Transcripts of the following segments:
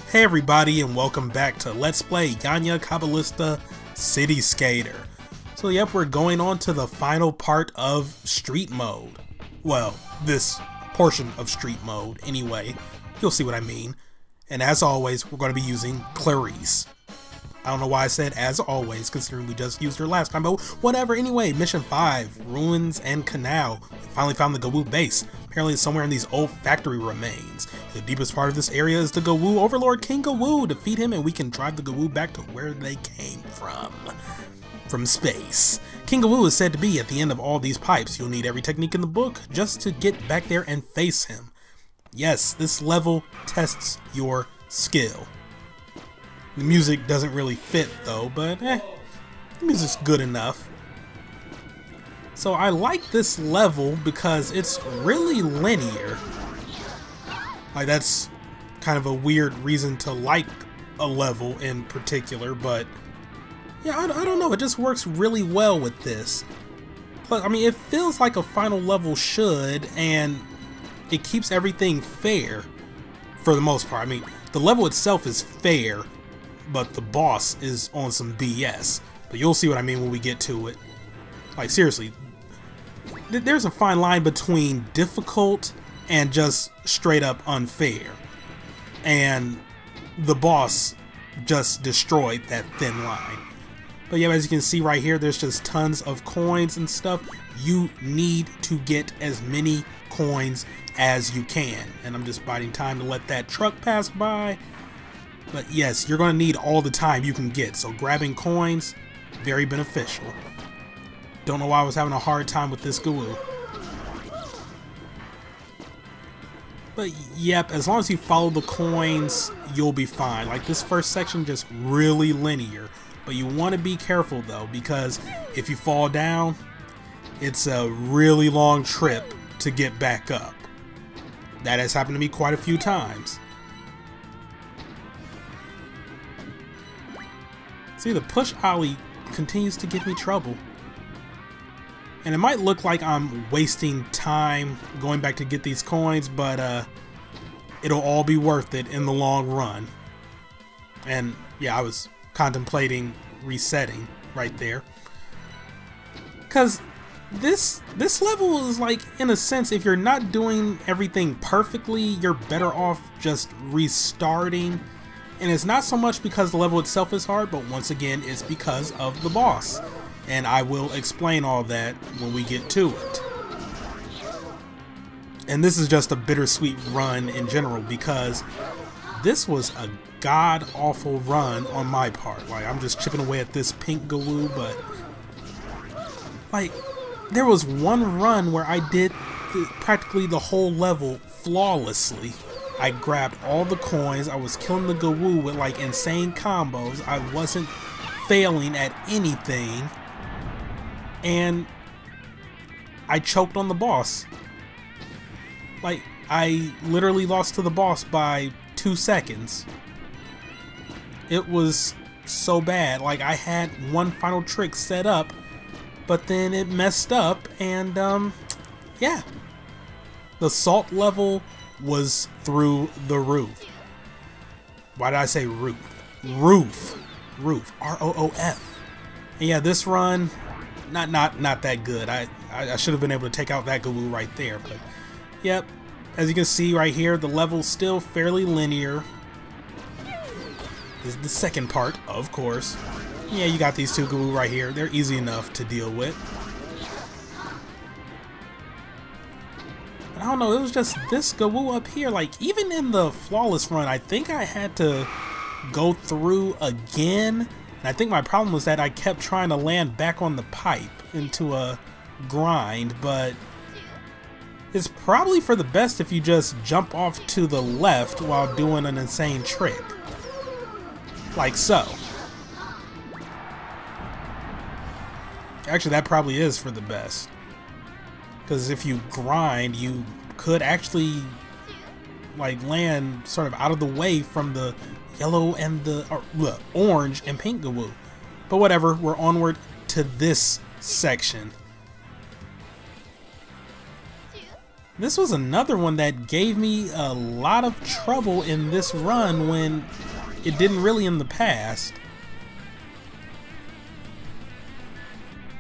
Hey everybody, and welcome back to Let's Play Yanya Caballista City Skater. So yep, we're going on to the final part of Street Mode. Well, this portion of Street Mode anyway. You'll see what I mean. And as always, we're going to be using Clarice. I don't know why I said as always, considering we just used her last time, but whatever. Anyway, Mission 5, Ruins and Canal. We finally found the Gowoo base. Apparently it's somewhere in these old factory remains. The deepest part of this area is the Gowoo Overlord, King Gowoo. Defeat him and we can drive the Gowoo back to where they came from space. King Gowoo is said to be at the end of all these pipes. You'll need every technique in the book just to get back there and face him. Yes, this level tests your skill. The music doesn't really fit though, but the music's good enough. So I like this level because it's really linear. Like, that's kind of a weird reason to like a level in particular, but yeah, I don't know, it just works really well with this. But I mean, it feels like a final level should, and it keeps everything fair for the most part. I mean, the level itself is fair, but the boss is on some BS. But you'll see what I mean when we get to it. Like, seriously, there's a fine line between difficult and just straight up unfair. And the boss just destroyed that thin line. But yeah, as you can see right here, there's just tons of coins and stuff. You need to get as many coins as you can. And I'm just biding time to let that truck pass by. But yes, you're going to need all the time you can get, so grabbing coins, very beneficial. Don't know why I was having a hard time with this Gowoo. But yep, as long as you follow the coins, you'll be fine. Like, this first section just really linear. But you want to be careful though, because if you fall down, it's a really long trip to get back up. That has happened to me quite a few times. See, the push ollie continues to give me trouble. And it might look like I'm wasting time going back to get these coins, but it'll all be worth it in the long run. And yeah, I was contemplating resetting right there. Because this level is like, in a sense, if you're not doing everything perfectly, you're better off just restarting. And it's not so much because the level itself is hard, but once again, it's because of the boss. And I will explain all that when we get to it. And this is just a bittersweet run in general, because this was a god-awful run on my part. Like, I'm just chipping away at this pink Gowoo, but like, there was one run where I did practically the whole level flawlessly. I grabbed all the coins, I was killing the Gowoo with like insane combos, I wasn't failing at anything, and I choked on the boss. Like, I literally lost to the boss by 2 seconds. It was so bad. Like, I had one final trick set up, but then it messed up, and yeah. The salt level was through the roof. Why did I say roof? Roof. R-O-O-F. And yeah, this run, not that good. I should have been able to take out that Gowoo right there, but yep. As you can see right here, the level's still fairly linear. This is the second part, of course. Yeah, you got these two Gowoo right here. They're easy enough to deal with. I don't know, it was just this Gowoo up here. Like, even in the flawless run, I think I had to go through again. And I think my problem was that I kept trying to land back on the pipe into a grind, but it's probably for the best if you just jump off to the left while doing an insane trick. Like so. Actually, that probably is for the best. Because if you grind, you could actually like land sort of out of the way from the yellow and the orange and pink Gowoo. But whatever, we're onward to this section. This was another one that gave me a lot of trouble in this run when it didn't really in the past.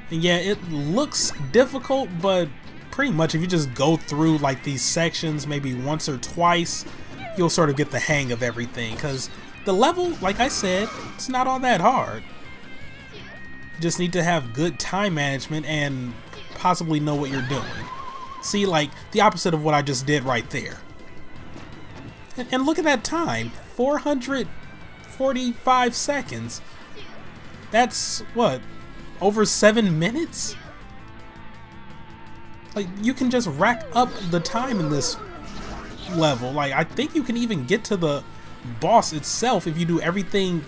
And yeah, it looks difficult, but pretty much if you just go through like these sections maybe once or twice, you'll sort of get the hang of everything, because the level, like I said, it's not all that hard. You just need to have good time management and possibly know what you're doing. See, like the opposite of what I just did right there. And look at that time, 445 seconds. That's what, over 7 minutes? Like, you can just rack up the time in this level. Like, I think you can even get to the boss itself if you do everything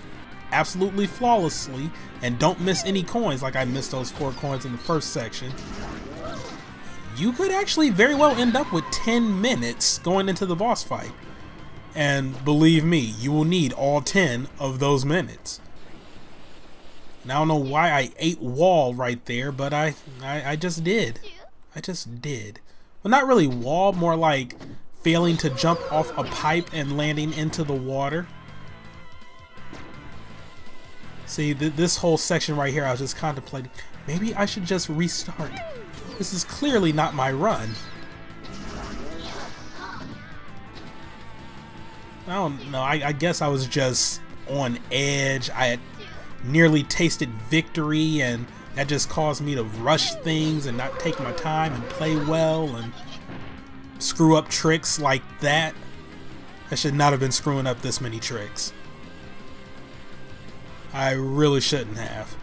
absolutely flawlessly and don't miss any coins, like I missed those 4 coins in the first section. You could actually very well end up with 10 minutes going into the boss fight. And believe me, you will need all 10 of those minutes. And I don't know why I ate wall right there, but I just did. I just did. Well, not really wall, more like failing to jump off a pipe and landing into the water. See, this whole section right here, I was just contemplating, maybe I should just restart. This is clearly not my run. I don't know, I guess I was just on edge. I had nearly tasted victory, and that just caused me to rush things and not take my time and play well and screw up tricks like that. I should not have been screwing up this many tricks. I really shouldn't have.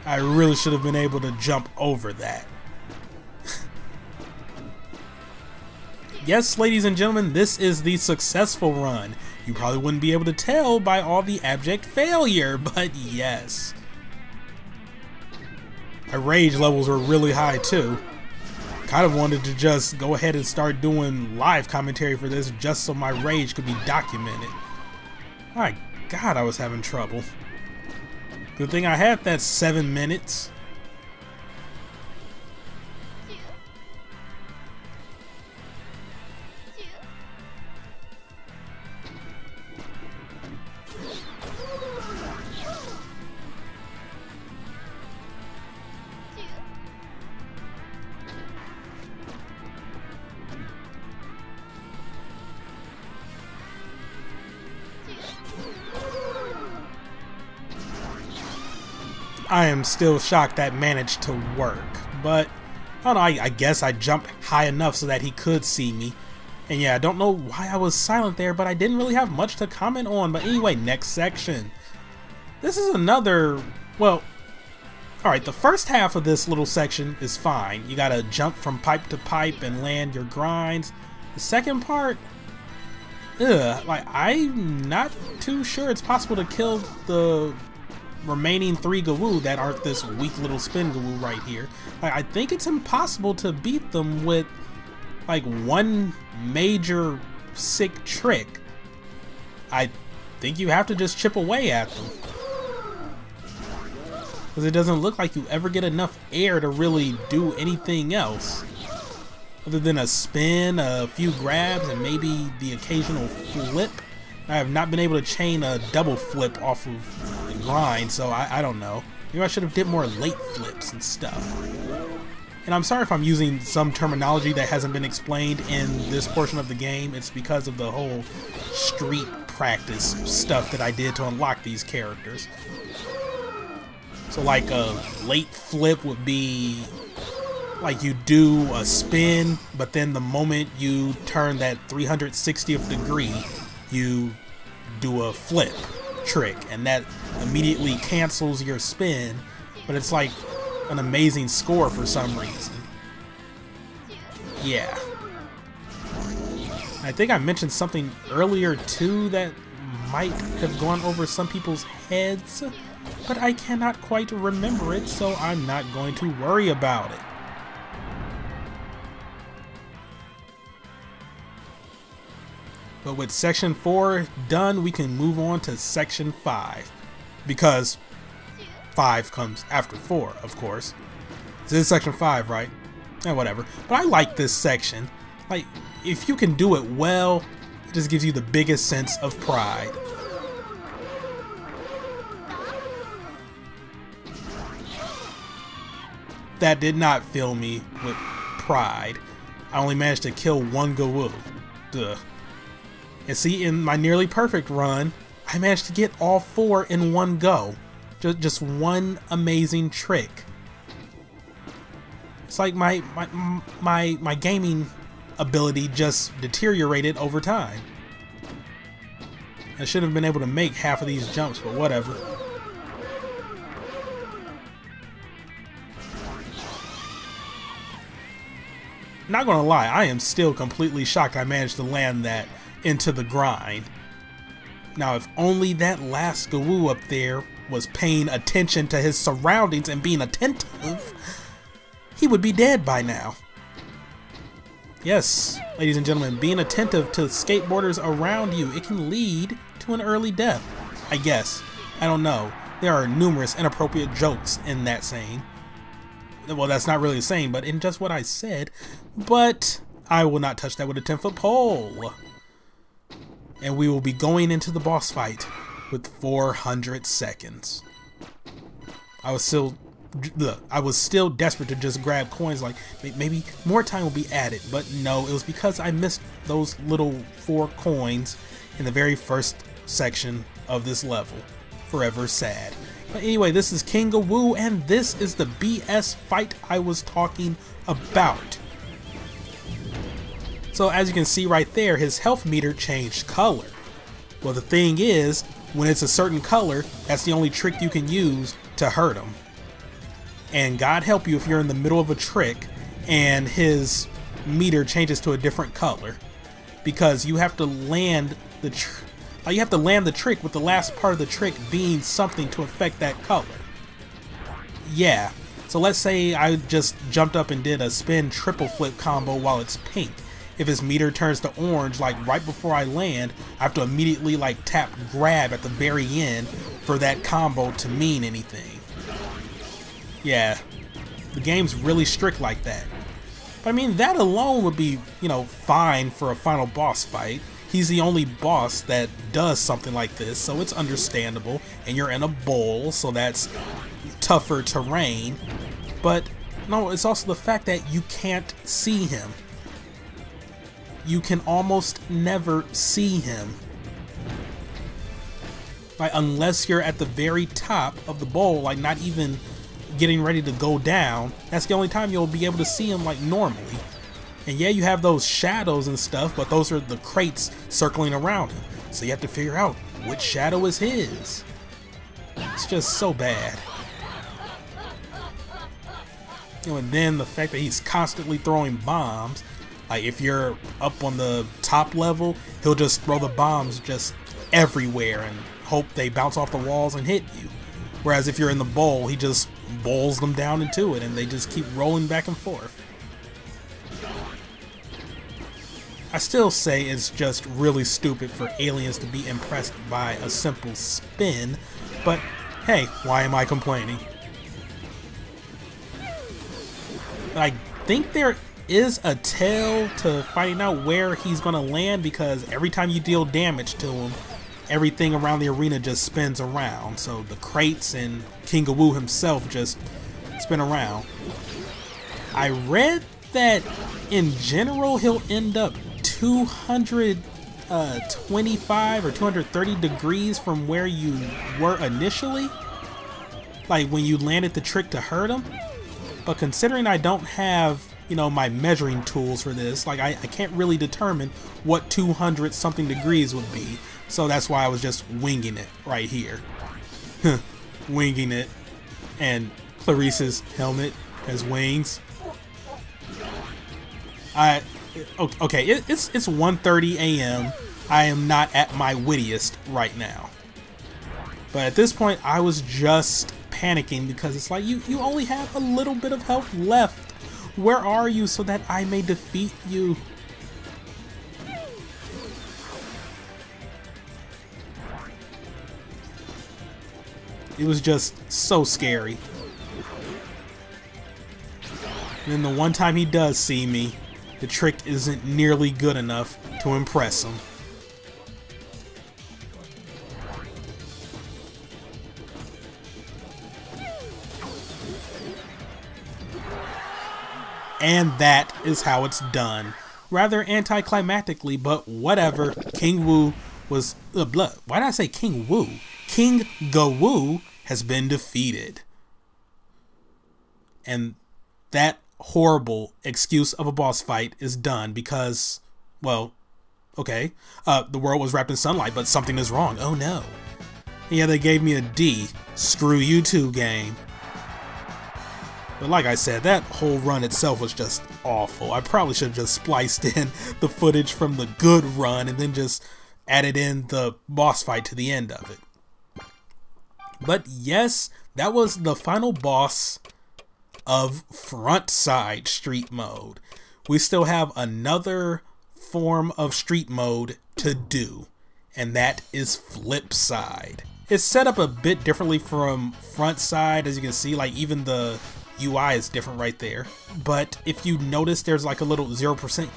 I really should have been able to jump over that. Yes, ladies and gentlemen, this is the successful run. You probably wouldn't be able to tell by all the abject failure, but yes. My rage levels were really high too. Kind of wanted to just go ahead and start doing live commentary for this just so my rage could be documented. My God, I was having trouble. Good thing I had that 7 minutes. I am still shocked that managed to work, but I don't know, I guess I jumped high enough so that he could see me. And yeah, I don't know why I was silent there, but I didn't really have much to comment on. But anyway, next section. This is another, well, alright, the first half of this little section is fine. You gotta jump from pipe to pipe and land your grinds. The second part, like, I'm not too sure it's possible to kill the remaining 3 Gowoo that aren't this weak little spin Gowoo right here. Like, I think it's impossible to beat them with like one major sick trick. I think you have to just chip away at them, because it doesn't look like you ever get enough air to really do anything else other than a spin, a few grabs, and maybe the occasional flip. I have not been able to chain a double flip off of the grind, so I don't know. Maybe I should have did more late flips and stuff. And I'm sorry if I'm using some terminology that hasn't been explained in this portion of the game. It's because of the whole street practice stuff that I did to unlock these characters. So like a late flip would be like you do a spin, but then the moment you turn that 360th degree, you do a flip trick, and that immediately cancels your spin, but it's like an amazing score for some reason. Yeah. I think I mentioned something earlier too that might have gone over some people's heads, but I cannot quite remember it, so I'm not going to worry about it. But with section 4 done, we can move on to section 5, because 5 comes after 4, of course. This is section 5, right? And whatever. But I like this section. Like, if you can do it well, it just gives you the biggest sense of pride. That did not fill me with pride. I only managed to kill one Gowoo. Duh. And see, in my nearly perfect run, I managed to get all 4 in one go. Just one amazing trick. It's like my gaming ability just deteriorated over time. I should have been able to make half of these jumps, but whatever. Not gonna lie, I am still completely shocked I managed to land that into the grind. Now, if only that last Gowoo up there was paying attention to his surroundings and being attentive, he would be dead by now. Yes, ladies and gentlemen, being attentive to skateboarders around you, it can lead to an early death. I guess. I don't know. There are numerous inappropriate jokes in that saying. Well, that's not really a saying, but in just what I said. But I will not touch that with a 10-foot pole. And we will be going into the boss fight with 400 seconds. I was still desperate to just grab coins, like maybe more time will be added, but no, it was because I missed those little 4 coins in the very first section of this level. Forever sad. But anyway, this is King Gowoo, and this is the BS fight I was talking about. So as you can see right there, his health meter changed color. Well, the thing is, when it's a certain color, that's the only trick you can use to hurt him. And God help you if you're in the middle of a trick and his meter changes to a different color, because you have to land the trick with the last part of the trick being something to affect that color. Yeah, so let's say I just jumped up and did a spin triple flip combo while it's pink. If his meter turns to orange, like right before I land, I have to immediately like tap grab at the very end for that combo to mean anything. Yeah, the game's really strict like that. But I mean, that alone would be, you know, fine for a final boss fight. He's the only boss that does something like this, so it's understandable. And you're in a bowl, so that's tougher terrain. But no, it's also the fact that you can't see him. You can almost never see him. Like, unless you're at the very top of the bowl, like not even getting ready to go down, that's the only time you'll be able to see him like normally. And yeah, you have those shadows and stuff, but those are the crates circling around him. So you have to figure out which shadow is his. It's just so bad. You know, and then the fact that he's constantly throwing bombs. Like, if you're up on the top level, he'll just throw the bombs just everywhere and hope they bounce off the walls and hit you. Whereas if you're in the bowl, he just bowls them down into it and they just keep rolling back and forth. I still say it's just really stupid for aliens to be impressed by a simple spin, but hey, why am I complaining? I think there is a tell to finding out where he's gonna land, because every time you deal damage to him, everything around the arena just spins around. So the crates and King Gowoo himself just spin around. I read that in general he'll end up 225 or 230 degrees from where you were initially, like when you landed the trick to hurt him. But considering I don't have, you know, my measuring tools for this, like I can't really determine what 200 something degrees would be. So that's why I was just winging it right here. Winging it. And Clarice's helmet has wings. Okay, it's 1:30 a.m. I am not at my wittiest right now. But at this point, I was just panicking because it's like, you only have a little bit of health left. Where are you so that I may defeat you? It was just so scary. And then the one time he does see me, the trick isn't nearly good enough to impress him. And that is how it's done. Rather anticlimactically, but whatever. King Woo was... why did I say King Woo? King Gowoo has been defeated. And that horrible excuse of a boss fight is done because, well, okay. The world was wrapped in sunlight, but something is wrong. Oh no. Yeah, they gave me a D. Screw you too, game. But like I said, that whole run itself was just awful. I probably should have just spliced in the footage from the good run and then just added in the boss fight to the end of it. But yes, that was the final boss of front side street mode. We still have another form of street mode to do, and that is flip side. It's set up a bit differently from front side, as you can see, like even the UI is different right there. But if you notice, there's like a little 0%.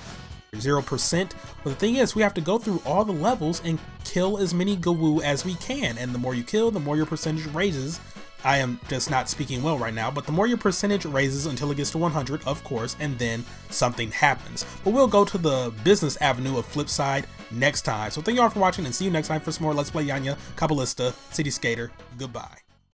But the thing is, we have to go through all the levels and kill as many Gowoo as we can. And the more you kill, the more your percentage raises. I am just not speaking well right now, but the more your percentage raises until it gets to 100, of course, and then something happens. But we'll go to the business avenue of flip side next time. So thank you all for watching, and see you next time for some more Let's Play Yanya Caballista City Skater. Goodbye.